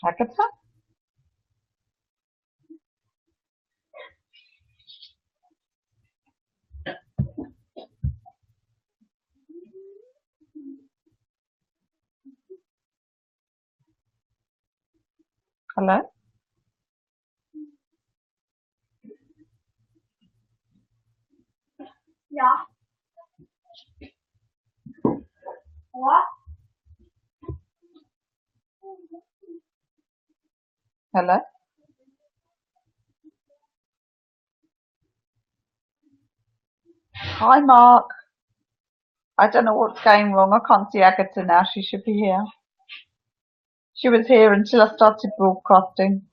Agata? Hello? Ja. What? Hello? Hi, Mark. I don't know what's going wrong. I can't see Agata now. She should be here. She was here until I started broadcasting.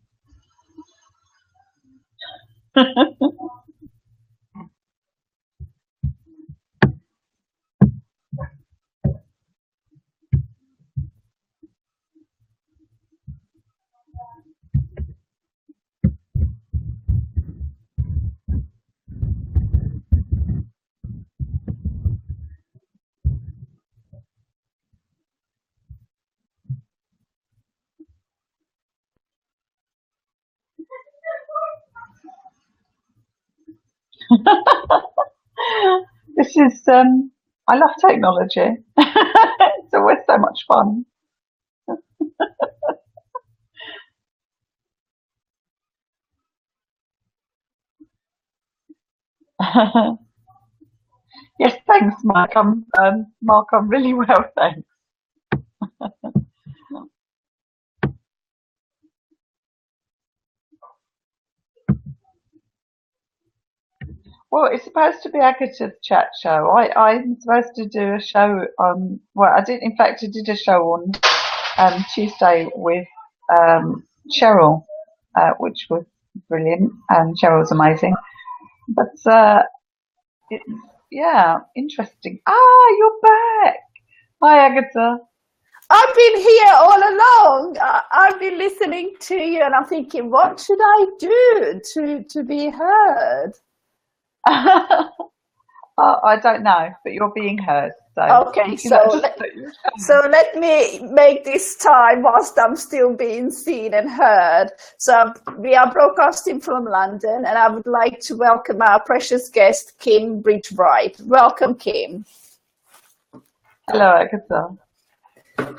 This is, I love technology. It's always so much fun. Yes, thanks, Mark. Mark, I'm really well, thanks. Well, it's supposed to be Agata's chat show. I'm supposed to do a show well, in fact, I did a show on Tuesday with Cheryl, which was brilliant, and Cheryl's amazing. But it's, yeah, interesting. Ah, you're back. Hi, Agata. I've been here all along. I've been listening to you and I'm thinking, what should I do to be heard? I don't know, but you're being heard. So Okay, so let me make this time whilst I'm still being seen and heard. So we are broadcasting from London and I would like to welcome our precious guest, Kim Wright. Welcome, Kim. Hello, Agata.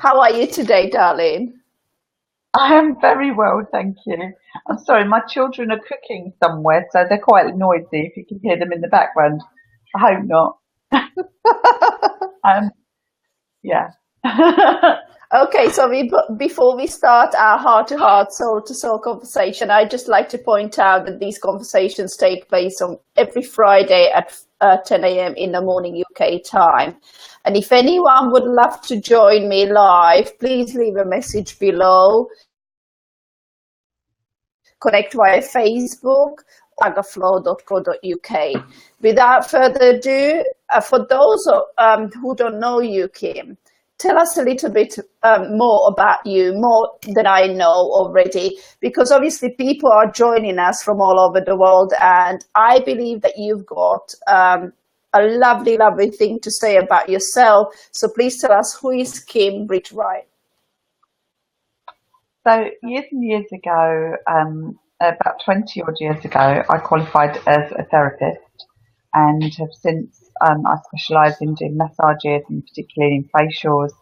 How are you today, darling? I am very well, thank you. I'm sorry, my children are cooking somewhere, so they're quite noisy if you can hear them in the background. I hope not. Yeah. Okay, so before we start our heart-to-heart, soul-to-soul conversation, I'd just like to point out that these conversations take place on every Friday at 10 a.m. in the morning UK time. And if anyone would love to join me live, please leave a message below. Connect via Facebook, agaflow.co.uk. Without further ado, for those who don't know you, Kim, tell us a little bit more about you, more than I know already, because obviously people are joining us from all over the world, and I believe that you've got a lovely, lovely thing to say about yourself. So please tell us, who is Kim Wright? So years and years ago, about 20 odd years ago, I qualified as a therapist and have since, I specialise in doing massages and particularly in facials,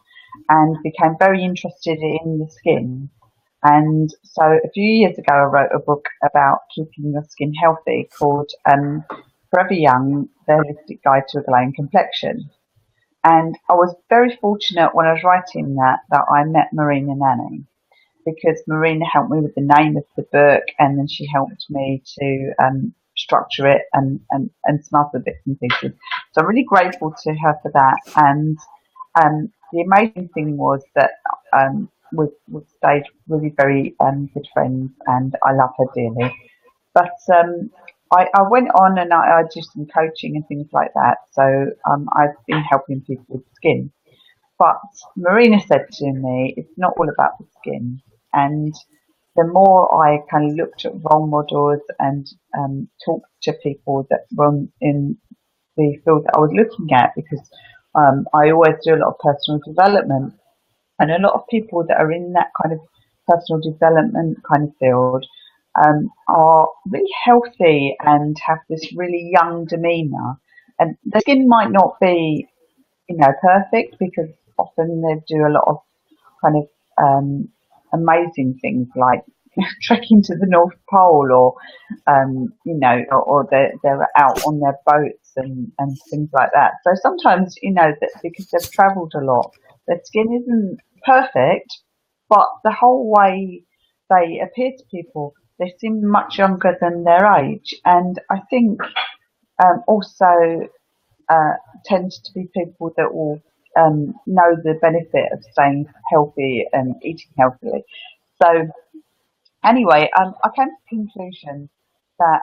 and became very interested in the skin. And so a few years ago, I wrote a book about keeping your skin healthy called Forever Young, The Holistic Guide to a Glowing Complexion. And I was very fortunate when I was writing that I met Marina Nanny, because Marina helped me with the name of the book, and then she helped me to structure it and some other bits and pieces. So I'm really grateful to her for that. And the amazing thing was that we've stayed really very good friends, and I love her dearly. But I went on and I do some coaching and things like that. So I've been helping people with skin. But Marina said to me, it's not all about the skin. And the more I kind of looked at role models and talked to people that were in the field that I was looking at, because I always do a lot of personal development, and a lot of people that are in that kind of personal development kind of field are really healthy and have this really young demeanour. And the skin might not be, perfect, because often they do a lot of kind of amazing things like trekking to the North Pole, or or they're out on their boats and things like that. So sometimes, that because they've travelled a lot, their skin isn't perfect, but the whole way they appear to people, they seem much younger than their age. And I think also tends to be people that will know the benefit of staying healthy and eating healthily. So anyway, I came to the conclusion that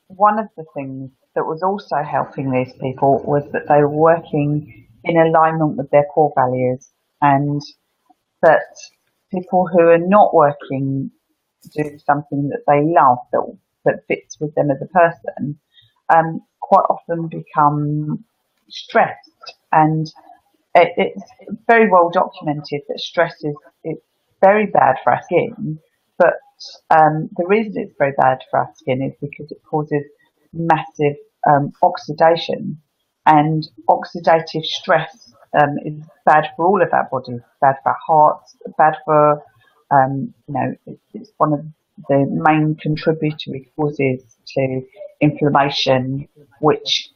one of the things that was also helping these people was that they were working in alignment with their core values, and that people who are not working to do something that they love, that fits with them as a person, quite often become stressed. And it's very well documented that stress is very bad for our skin, but the reason it's very bad for our skin is because it causes massive oxidation, and oxidative stress is bad for all of our bodies, bad for our hearts, bad for it's one of the main contributory causes to inflammation, which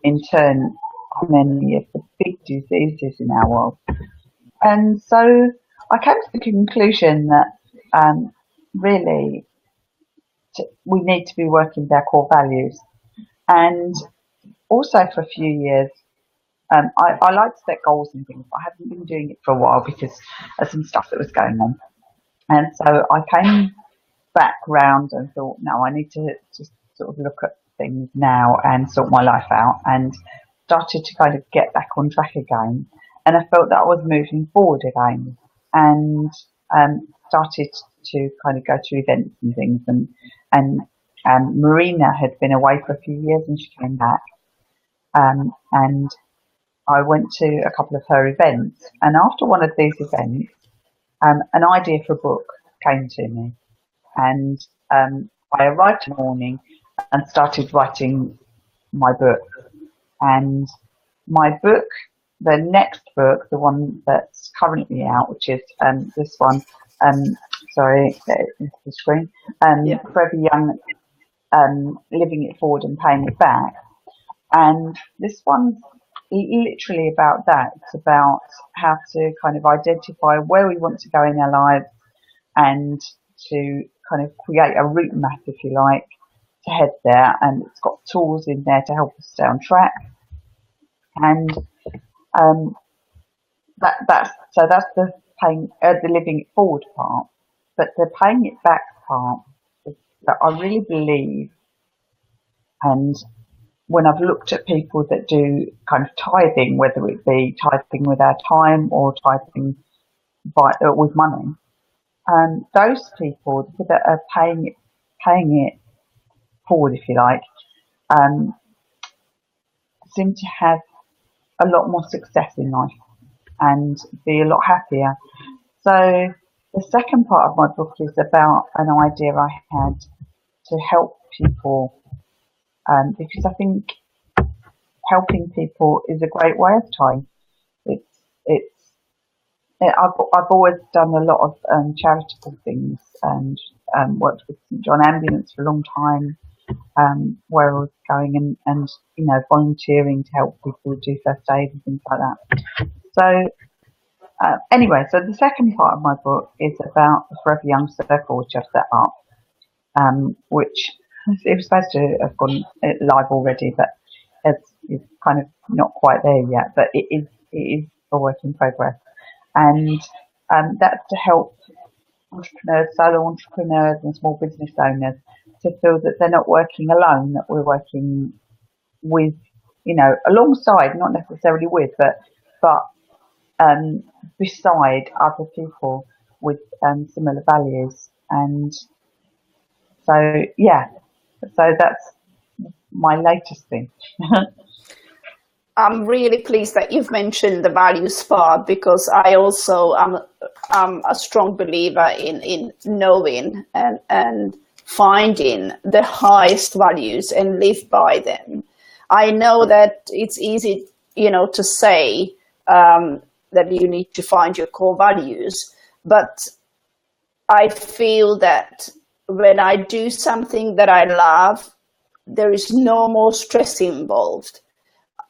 in turn are many of the big diseases in our world. And so I came to the conclusion that really we need to be working their core values. And also for a few years, I like to set goals and things, but I haven't been doing it for a while because of some stuff that was going on. And so I came back round and thought, no, I need to just sort of look at things now and sort my life out, and started to kind of get back on track again. And I felt that I was moving forward again, and started to kind of go to events and things. And Marina had been away for a few years, and she came back. And I went to a couple of her events. And after one of these events, an idea for a book came to me. And I arrived in the morning and started writing my book. And my book, the next book, the one that's currently out, which is this one, sorry, into the screen, Forever Young, Living It Forward and Paying It Back. And this one's literally about that. It's about how to kind of identify where we want to go in our lives, and to kind of create a route map, if you like, to head there. And it's got tools in there to help us stay on track. And that's the the living it forward part. But the paying it back part is that I really believe, and when I've looked at people that do kind of tithing, whether it be tithing with our time or tithing with money, those people that are paying it forward, if you like, seem to have a lot more success in life and be a lot happier. So the second part of my book is about an idea I had to help people, because I think helping people is a great way of tithing. I've always done a lot of charitable things, and worked with St John Ambulance for a long time, where I was going and volunteering to help people do first aid and things like that. So anyway, so the second part of my book is about the Forever Young Circle, which I've set up, which it was supposed to have gone live already, but it's kind of not quite there yet. But it is a work in progress. And that's to help entrepreneurs, solo entrepreneurs and small business owners to feel that they're not working alone, that we're working with, alongside, not necessarily with, but beside other people with similar values. And so, yeah, so that's my latest thing. I'm really pleased that you've mentioned the values part, because I also am a strong believer in knowing and finding the highest values and live by them. I know that it's easy, to say that you need to find your core values, but I feel that when I do something that I love, there is no more stress involved.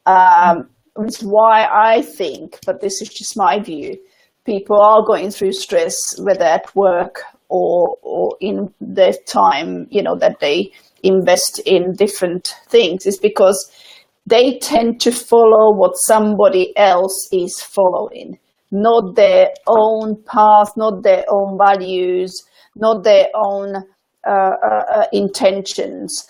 It's why I think, but this is just my view, people are going through stress, whether at work or in their time, that they invest in different things, is because they tend to follow what somebody else is following, not their own path, not their own values, not their own intentions.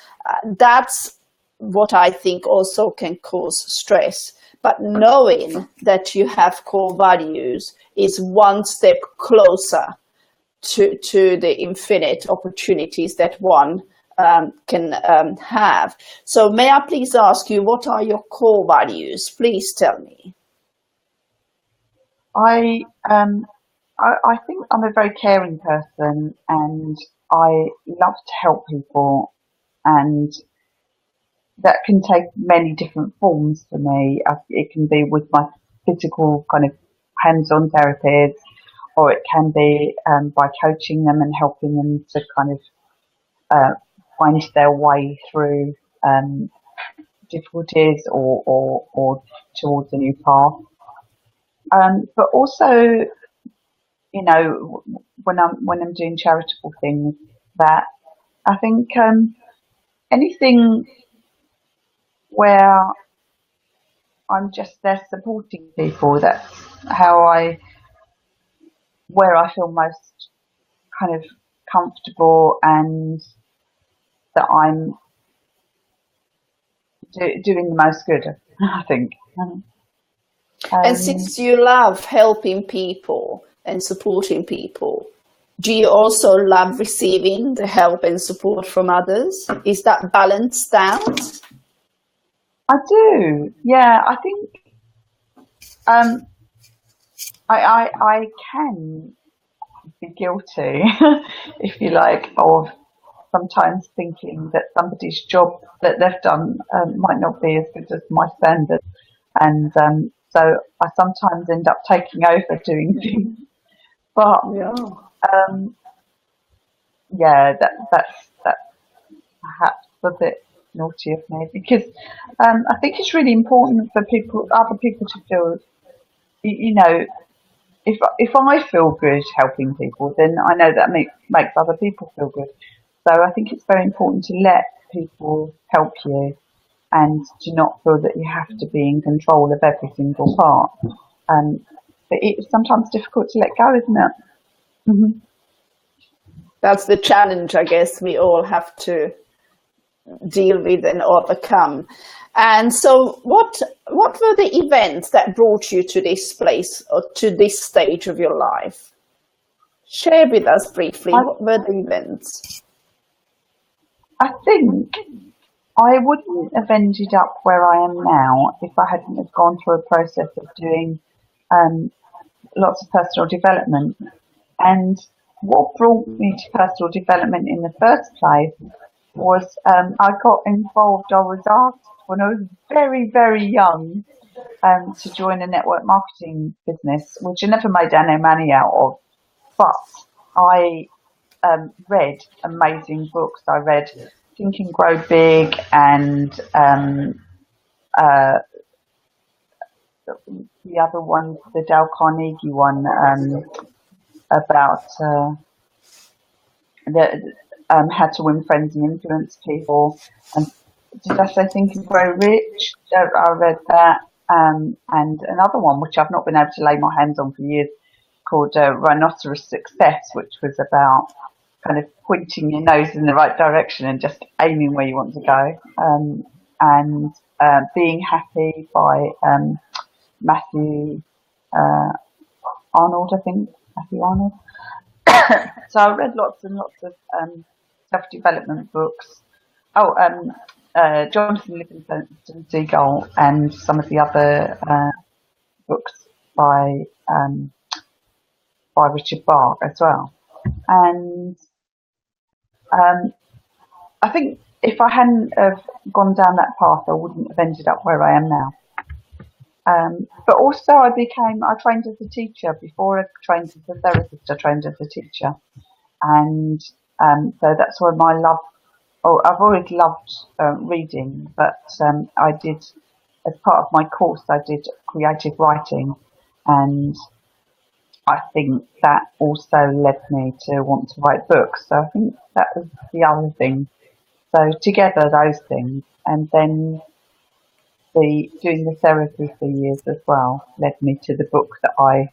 That's what I think also can cause stress. But knowing that you have core values is one step closer to the infinite opportunities that one can have. So may I please ask you, what are your core values? Please tell me. I think I'm a very caring person, and I love to help people, and that can take many different forms for me. It can be with my physical kind of hands-on therapies, or it can be by coaching them and helping them to kind of find their way through difficulties or towards a new path. But also, when I'm doing charitable things, that I think anything where I'm just there supporting people, that's where I feel most kind of comfortable, and that I'm doing the most good, I think. And since you love helping people and supporting people, do you also love receiving the help and support from others? Is that balanced out? I do, yeah. I think I can be guilty, if you like, of sometimes thinking that somebody's job that they've done might not be as good as my standard, and so I sometimes end up taking over doing things. But Yeah. um, yeah, that's perhaps a bit naughty of me, because I think it's really important for other people to feel, you know, if I feel good helping people, then I know that makes other people feel good. So I think it's very important to let people help you, and to not feel that you have to be in control of every single part. But it's sometimes difficult to let go, isn't it? Hmm. That's the challenge, I guess, we all have to deal with and overcome. And so what were the events that brought you to this place or to this stage of your life? Share with us briefly, I, what were the events? I think I wouldn't have ended up where I am now if I hadn't have gone through a process of doing um, lots of personal development. And what brought me to personal development in the first place was I got involved. I was asked when I was very, very young to join a network marketing business, which I never made any money out of. But I read amazing books. I read Think and Grow Big, and uh, the other one, the Dale Carnegie one, about how to win friends and influence people. And did I say Think and Grow Rich? I read that. And another one, which I've not been able to lay my hands on for years, called Rhinoceros Success, which was about kind of pointing your nose in the right direction and just aiming where you want to go. And Being Happy by Matthew Arnold, I think. Matthew Arnold. So I read lots and lots of self-development books. Oh, Jonathan Livingston Seagull and some of the other books by Richard Bach as well. And I think if I hadn't have gone down that path, I wouldn't have ended up where I am now. But also I trained as a teacher. Before I trained as a therapist, I trained as a teacher. And so that's where my love, I've always loved reading, but I did, as part of my course, I did creative writing, and I think that also led me to want to write books. So I think that was the other thing. So together, those things, and then doing the therapy for years as well led me to the book that I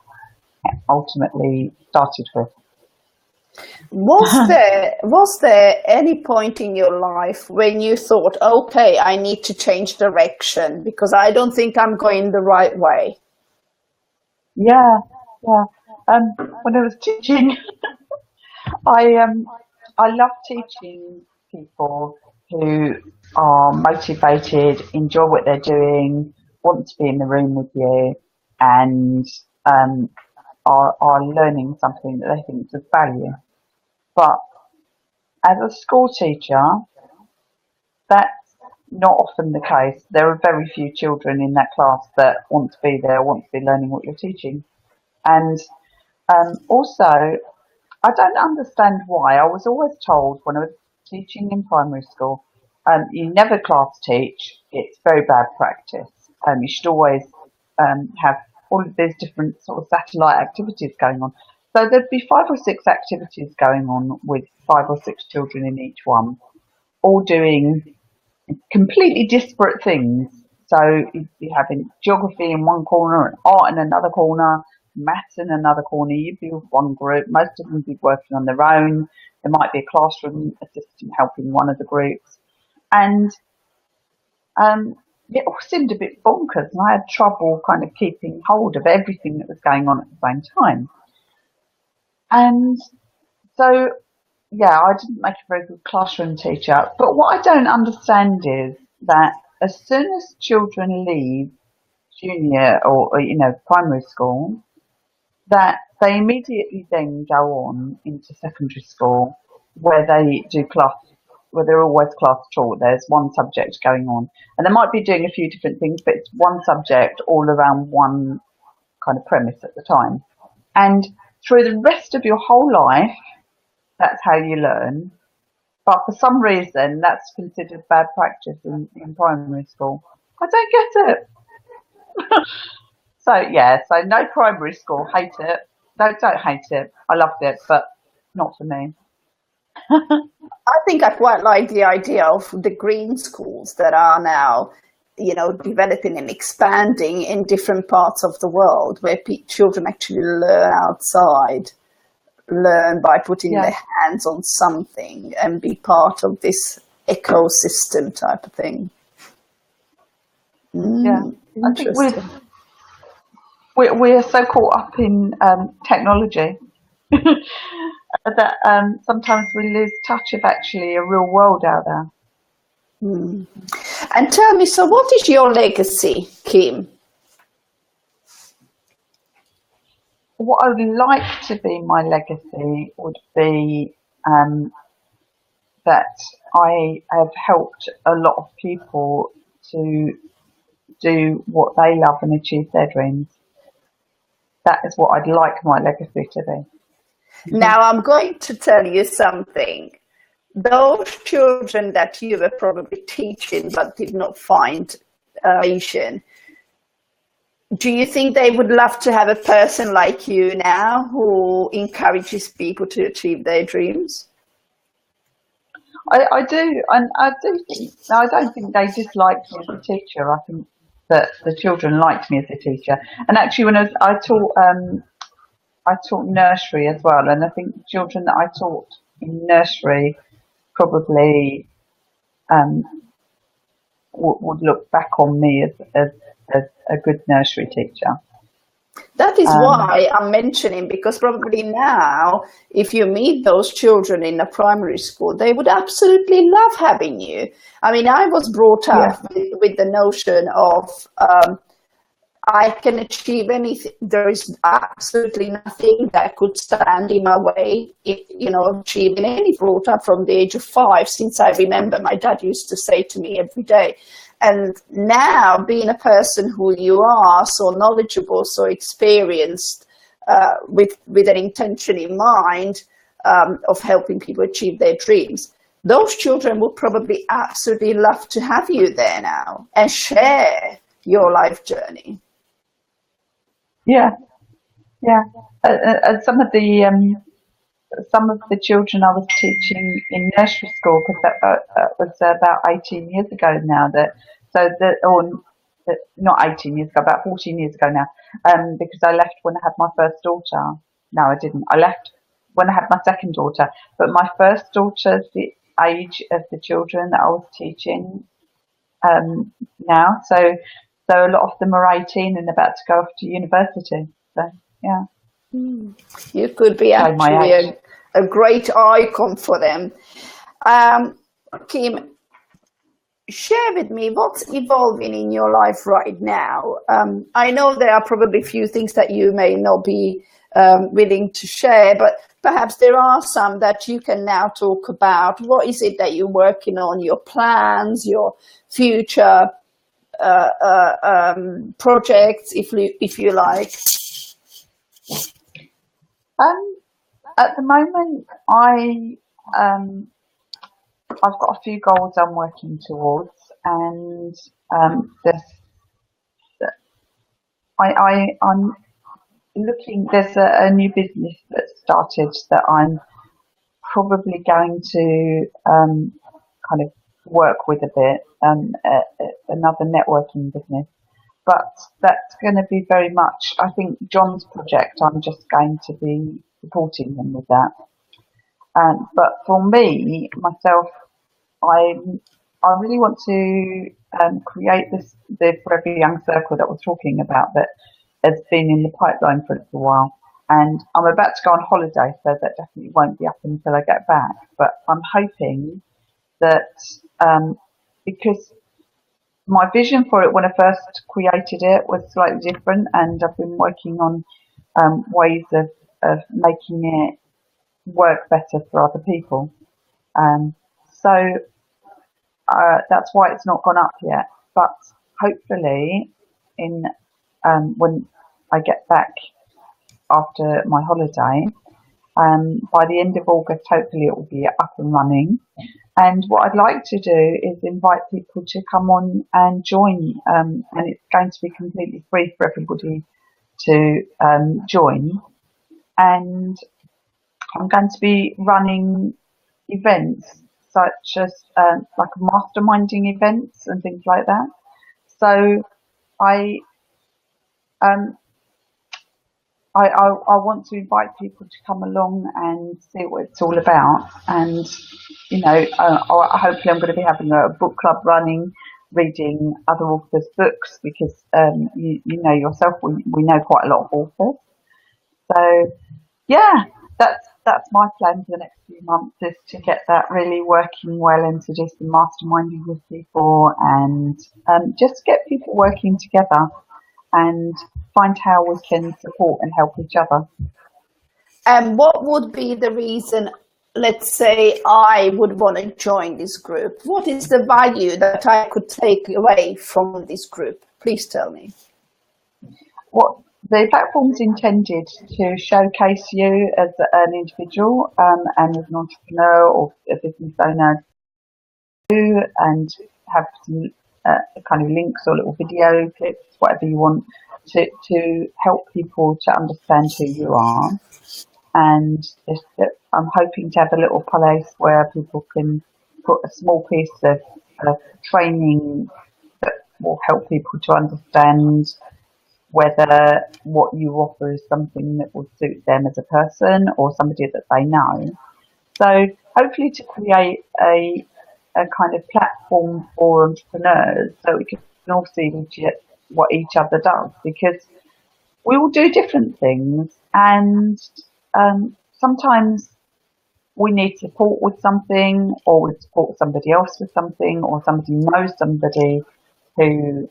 ultimately started with. Was there any point in your life when you thought, okay, I need to change direction because I don't think I'm going the right way? Yeah. When I was teaching, I love teaching people who are motivated, enjoy what they're doing, want to be in the room with you, and are learning something that they think is of value. But as a school teacher, that's not often the case. There are very few children in that class that want to be there, want to be learning what you're teaching. And also, I don't understand why. I was always told when I was teaching in primary school, you never class teach. It's very bad practice. You should always have all of these different sort of satellite activities going on. So there'd be 5 or 6 activities going on with 5 or 6 children in each one, all doing completely disparate things. So you'd be having geography in one corner and art in another corner, maths in another corner. You'd be with one group. Most of them would be working on their own. There might be a classroom assistant helping one of the groups. And it all seemed a bit bonkers, and I had trouble kind of keeping hold of everything that was going on at the same time. And so, yeah, I didn't make a very good classroom teacher. But what I don't understand is that as soon as children leave junior or primary school, that they immediately then go on into secondary school where they do class, where they're always class taught. There's one subject going on, and they might be doing a few different things, but it's one subject all around one kind of premise at the time. And through the rest of your whole life, that's how you learn. But for some reason, that's considered bad practice in primary school. I don't get it. So no primary school. Hate it. Don't hate it. I loved it, but not for me. I think I quite like the idea of the green schools that are now, developing and expanding in different parts of the world where children actually learn outside, learn by putting their hands on something and be part of this ecosystem type of thing. Yeah, I think we're so caught up in technology that sometimes we lose touch of actually a real world out there. And tell me, so what is your legacy, Kim? What I would like to be my legacy would be that I have helped a lot of people to do what they love and achieve their dreams. That is what I'd like my legacy to be. Now I'm going to tell you something. Those children that you were probably teaching but did not find Asian, do you think they would love to have a person like you now who encourages people to achieve their dreams? I do, and I don't think they disliked me as a teacher. I think that the children liked me as a teacher. And actually, when I taught nursery as well, and I think the children that I taught in nursery probably would look back on me as a good nursery teacher. That is why I'm mentioning, because probably now, if you meet those children in a primary school, they would absolutely love having you. I mean, I was brought Yeah, up with the notion of I can achieve anything. There is absolutely nothing that could stand in my way, achieving any. Brought up from the age of 5, since I remember, my dad used to say to me every day. And now, being a person who you are, so knowledgeable, so experienced, with an intention in mind of helping people achieve their dreams, those children will probably absolutely love to have you there now and share your life journey. yeah, yeah. Some of the children I was teaching in nursery school, because that was about 18 years ago now. Not 18 years ago, about 14 years ago now. Because I left when I had my first daughter. No, I didn't. I left when I had my second daughter. But my first daughter's the age of the children that I was teaching now. So a lot of them are 18 and about to go off to university. So yeah, You could be show my actually age. a great icon for them. Kim, share with me what's evolving in your life right now. I know there are probably a few things that you may not be willing to share, but perhaps there are some that you can now talk about. What is it that you're working on, your plans, your future projects, if you like? At the moment, I've got a few goals I'm working towards, and I'm looking. There's a new business that started that I'm probably going to kind of work with a bit. Another networking business, but that's going to be very much. I think John's project. I'm just going to be supporting him with that. But for me, myself, I I really want to create the Forever Young Circle that we're talking about that has been in the pipeline for a little while. And I'm about to go on holiday, so that definitely won't be up until I get back. But I'm hoping that because my vision for it when I first created it was slightly different, and I've been working on ways of making it work better for other people. Um, so that's why it's not gone up yet. But hopefully, in when I get back after my holiday, by the end of August, hopefully it will be up and running. And what I'd like to do is invite people to come on and join, and it's going to be completely free for everybody to join. And I'm going to be running events such as like masterminding events and things like that. So I um, I want to invite people to come along and see what it's all about. And hopefully I'm going to be having a book club running, reading other authors' books because you know yourself, we know quite a lot of authors. So yeah, that's my plan for the next few months is to get that really working well and to do some masterminding with people and just get people working together and find how we can support and help each other. And what would be the reason, let's say, I would want to join this group? What is the value that I could take away from this group? Please tell me. What the platform's intended to showcase you as an individual and as an entrepreneur or a business owner and have some kind of links or little video clips, whatever you want, to help people to understand who you are. And I'm hoping to have a little place where people can put a small piece of training that will help people to understand whether what you offer is something that will suit them as a person or somebody that they know. So hopefully to create a kind of platform for entrepreneurs so we can all see what each other does, because we all do different things, and sometimes we need support with something, or we support somebody else with something, or somebody knows somebody who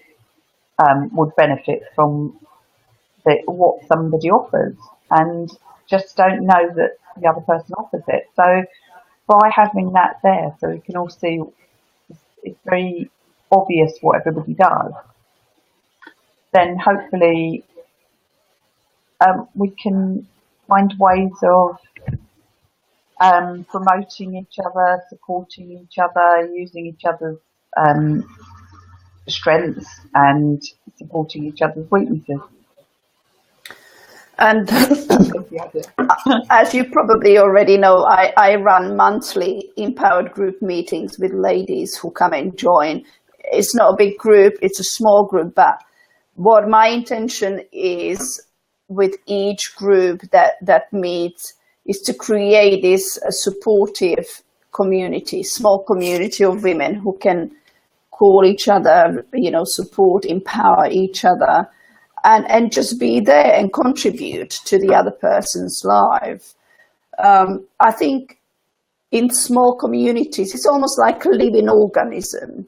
would benefit from what somebody offers, and just don't know that the other person offers it. So by having that there, so we can all see, it's very obvious what everybody does, then hopefully we can find ways of promoting each other, supporting each other, using each other's um, strengths and supporting each other's weaknesses. And as you probably already know, I run monthly empowered group meetings with ladies who come and join. It's not a big group, it's a small group, but what my intention is with each group that meets is to create this supportive community, small community of women who can call each other, support, empower each other, and just be there and contribute to the other person's life. I think in small communities, it's almost like a living organism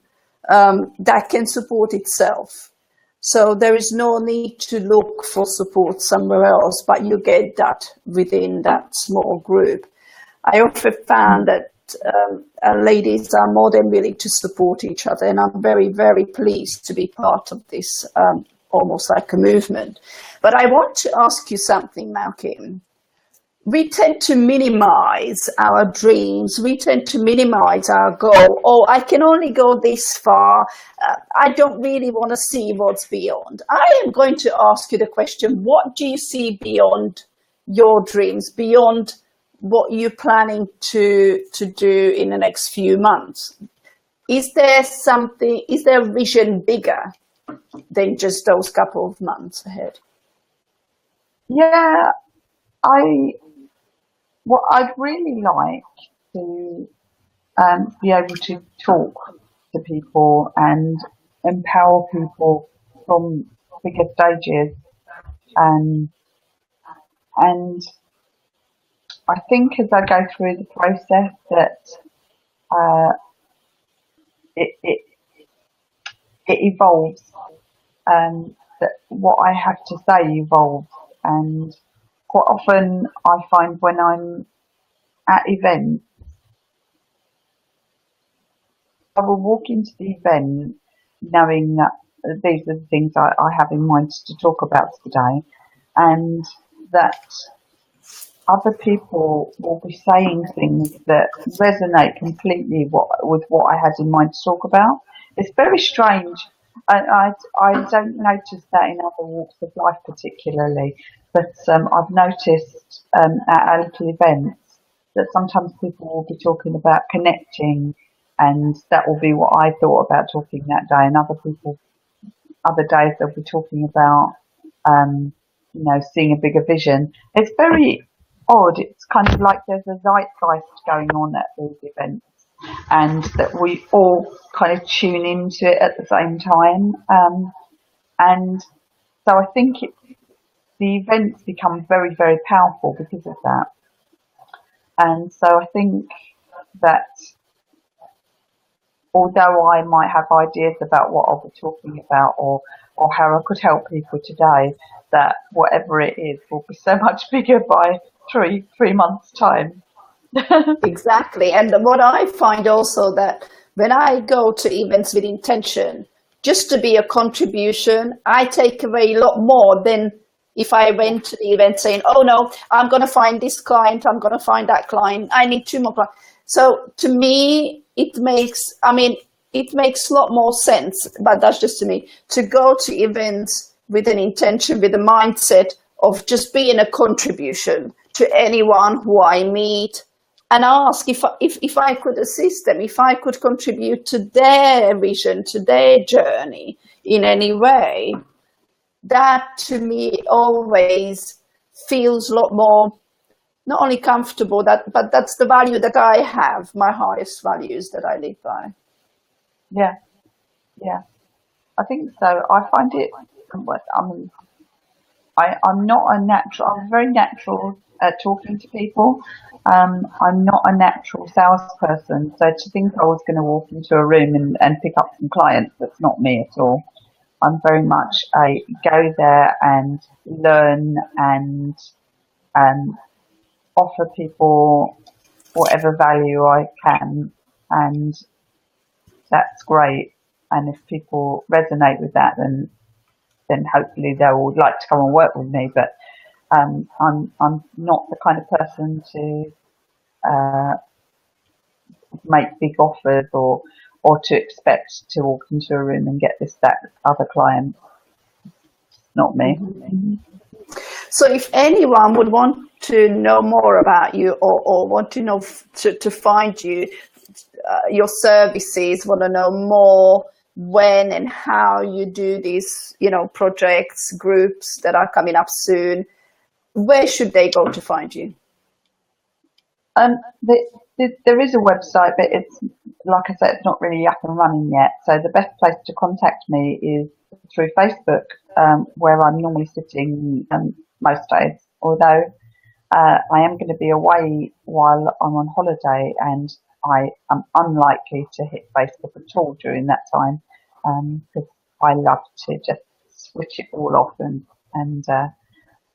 that can support itself. So there is no need to look for support somewhere else, but you get that within that small group. I often found that ladies are more than willing to support each other, and I'm very, very pleased to be part of this almost like a movement. But I want to ask you something now, Kim. We tend to minimize our dreams. We tend to minimize our goal. Oh, I can only go this far. I don't really want to see what's beyond. I am going to ask you the question, what do you see beyond your dreams, beyond what you're planning to do in the next few months? Is there a vision bigger than just those couple of months ahead? Yeah, I'd really like to be able to talk to people and empower people from bigger stages, and and I think as I go through the process that uh, it, it it evolves, that what I have to say evolves, and quite often I find when I'm at events, I will walk into the event knowing that these are the things I have in mind to talk about today, and that other people will be saying things that resonate completely with what I had in mind to talk about. It's very strange. I don't notice that in other walks of life particularly, but I've noticed at our little events that sometimes people will be talking about connecting, and that will be what I thought about talking that day, and other days they'll be talking about seeing a bigger vision. It's very odd. It's kind of like there's a zeitgeist going on at these events, and that we all kind of tune into it at the same time. And so I think the events become very, very powerful because of that. And so I think that although I might have ideas about what I'll be talking about, or how I could help people today, that whatever it is will be so much bigger by three months' time. Exactly. And what I find also that when I go to events with intention, just to be a contribution, I take away a lot more than if I went to the event saying, oh no, I'm going to find this client, I'm going to find that client, I need 2 more clients. So to me, it makes a lot more sense, but that's just to me, to go to events with an intention, with a mindset of just being a contribution to anyone who I meet, and ask if I could assist them, if I could contribute to their vision, to their journey in any way. That to me always feels a lot more, not only comfortable, but that's the value that I have, my highest values that I live by. Yeah, yeah, I think so. I find it, I mean, I'm not a natural. I'm very natural at talking to people. I'm not a natural salesperson, so to think I was going to walk into a room and pick up some clients, that's not me at all. I'm very much a go there and learn and offer people whatever value I can, and that's great. And if people resonate with that, then hopefully they would like to come and work with me. But I'm not the kind of person to make big offers or to expect to walk into a room and get this, that, other client. Not me. Mm-hmm. So if anyone would want to know more about you or want to know to find you, your services, want to know more when and how you do these, projects, groups that are coming up soon, where should they go to find you? There is a website, but it's, like I said, it's not really up and running yet. So the best place to contact me is through Facebook, where I'm normally sitting most days. Although I am going to be away while I'm on holiday, and I am unlikely to hit Facebook at all during that time, because I love to just switch it all off and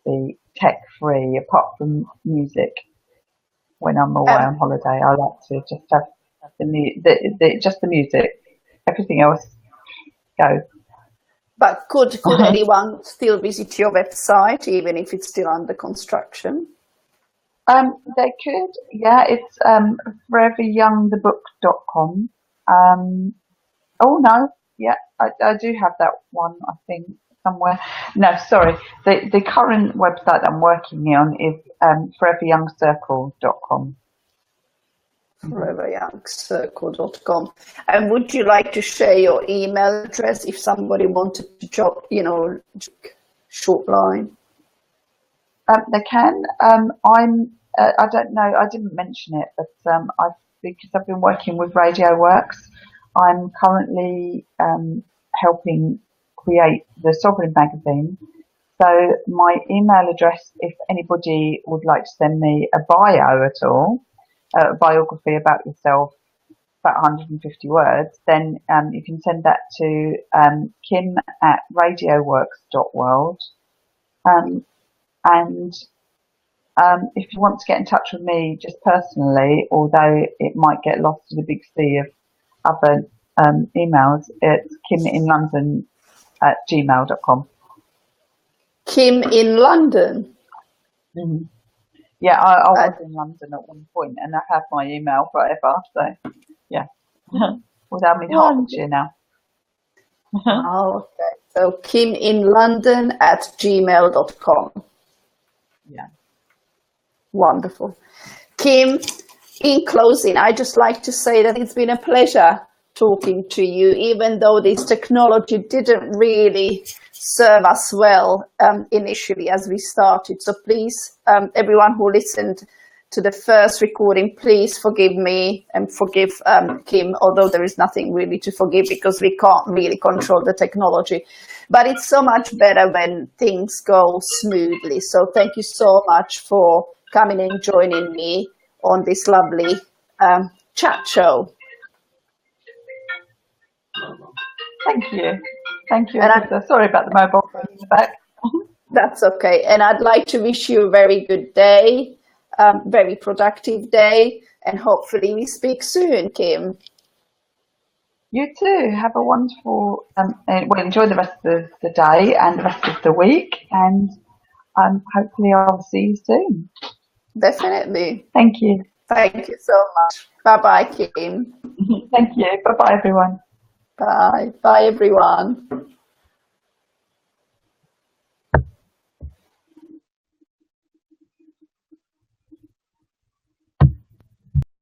be tech free, apart from music. When I'm away on holiday, I like to just have just the music. Everything else goes. But could anyone still visit your website even if it's still under construction? They could, yeah. It's foreveryoungthebook.com. Oh no, yeah, I do have that one, I think, somewhere. No, sorry. The current website I'm working on is foreveryoungcircle.com. foreveryoungcircle.com. And would you like to share your email address if somebody wanted to drop, short line? They can. I don't know. I didn't mention it, but because I've been working with W.O.R.K.S, I'm currently helping create the Sovereign magazine. So my email address, if anybody would like to send me a bio at all, a biography about yourself, about 150 words, then you can send that to kim@radioworks.world. And if you want to get in touch with me just personally, although it might get lost in a big sea of other emails, it's kiminlondon@gmail.com. Kim in London? Mm-hmm. Yeah, I was in London at one point and I had my email forever, so yeah. Although I'm in Hertfordshire now. Oh, okay. So kiminlondon@gmail.com. Yeah. Wonderful. Kim, in closing, I just like to say that it's been a pleasure talking to you, even though this technology didn't really serve us well initially as we started. So please, everyone who listened to the first recording, please forgive me and forgive Kim, although there is nothing really to forgive because we can't really control the technology. But it's so much better when things go smoothly. So thank you so much for coming and joining me on this lovely chat show. Thank you. Thank you. Sorry about the mobile phone in the back. That's okay. And I'd like to wish you a very good day, very productive day, and hopefully we speak soon, Kim. You too. Have a wonderful, enjoy the rest of the day and the rest of the week, and hopefully I'll see you soon. Definitely. Thank you. Thank you so much. Bye-bye, Kim. Thank you. Bye-bye, everyone. Bye. Bye, everyone.